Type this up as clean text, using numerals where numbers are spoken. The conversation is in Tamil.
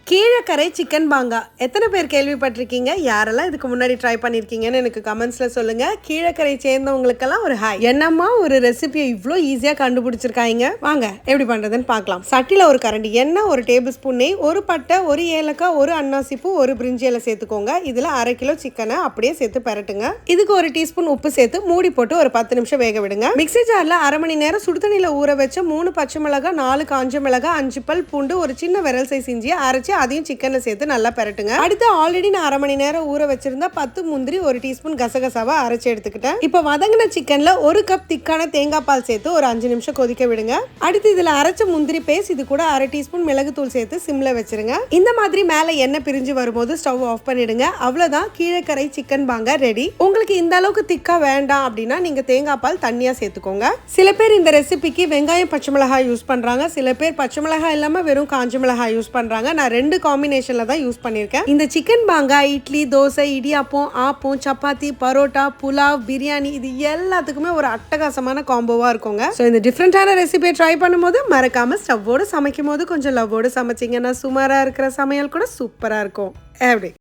கீழக்கரை சிக்கன் பாங்கா எத்தனை பேர் கேள்விப்பட்டிருக்கீங்க? யாரெல்லாம் இதுக்கு முன்னாடி ட்ரை பண்ணியிருக்கீங்கன்னு எனக்கு கமெண்ட்ஸில் சொல்லுங்கள். கீழக்கரை சேர்ந்தவங்களுக்கெல்லாம் ஒரு ஹாய். என்னம்மா ஒரு ரெசிபியை இவ்வளோ ஈஸியாக கண்டுபிடிச்சிருக்காங்க. வாங்க எப்படி பண்ணுறதுன்னு பார்க்கலாம். சட்டியில் ஒரு கரண்டி எண்ணெய், ஒரு டேபிள் ஸ்பூன் நெய், ஒரு பட்டை, ஒரு ஏலக்காய், ஒரு அன்னாசிப்பூ, ஒரு பிரிஞ்சி இலை சேர்த்துக்கோங்க. இதில் 1/2 கிலோ சிக்கனை அப்படியே சேர்த்து பரட்டுங்க. இதுக்கு ஒரு டீஸ்பூன் உப்பு சேர்த்து மூடி போட்டு ஒரு 10 நிமிஷம் வேக விடுங்க. மிக்ஸி ஜாரில் 1/2 மணி நேரம் சுடுதண்ணியில் ஊற வச்ச 3 பச்சை மிளகாய், 4 காஞ்ச மிளகாய், 5 பல் பூண்டு, ஒரு சின்ன விரல் சைஸ் இஞ்சியை அரைச்சி அதையும் சிக்கனை சேர்த்து நல்லா பரட்டுங்க. அடுத்து ஆல்ரெடி நான் 1/2 மணி நேரம் ஊற வச்சிருந்தா 10 முந்திரி, ஒரு டீஸ்பூன் கசகசாவை அரைச்சி எடுத்துக்கிட்டேன். இப்போ வதங்கின சிக்கன்ல 1 கப் திக்கான தேங்காய் பால் சேர்த்து ஒரு 5 நிமிஷம் கொதிக்க விடுங்க. அடுத்து இதுல அரைச்ச முந்திரி பேஸ்ட், இது கூட 1/2 டீஸ்பூன் மிளகுத்தூள் சேர்த்து சிம்ல வச்சிருங்க. இந்த மாதிரி மேல எண்ணெய் பிரிஞ்சு வரும்போது ஸ்டவ் ஆஃப் பண்ணிடுங்க. அவ்வளவுதான், கீழக்கரை சிக்கன் பாங்கா ரெடி. உங்களுக்கு இந்த அளவுக்கு திக்கா வேண்டாம் அப்படின்னா நீங்க தேங்காய் பால் தண்ணியா சேர்த்துக்கோங்க. சில பேர் இந்த ரெசிபிக்கு வெங்காயம் பச்சை மிளகாய் யூஸ் பண்றாங்க. சில பேர் பச்சை மிளகாய் இல்லாம வெறும் காஞ்ச மிளகாய் யூஸ் பண்றாங்க. நான் 2 காம்பினேஷன்ல தான் யூஸ் பண்ணிருக்கேன். இந்த சிக்கன் பாங்கா இட்லி, தோசை, இடியாப்பம், ஆப்பம், சப்பாத்தி, பரோட்டா, புலாவ், பிரியாணி, இது எல்லாத்துக்குமே ஒரு அட்டகாசமான காம்போவா இருக்குங்க. ஸோ இந்த டிஃப்ரெண்டான ரெசிபியை ட்ரை பண்ணும்போது மறக்காம ஸ்டவ்வோடு சமைக்கும் போது கொஞ்சம் லவ்வோடு சமைச்சிங்கன்னா சுமாரா இருக்கிற சமையல் கூட சூப்பரா இருக்கும். எப்படி?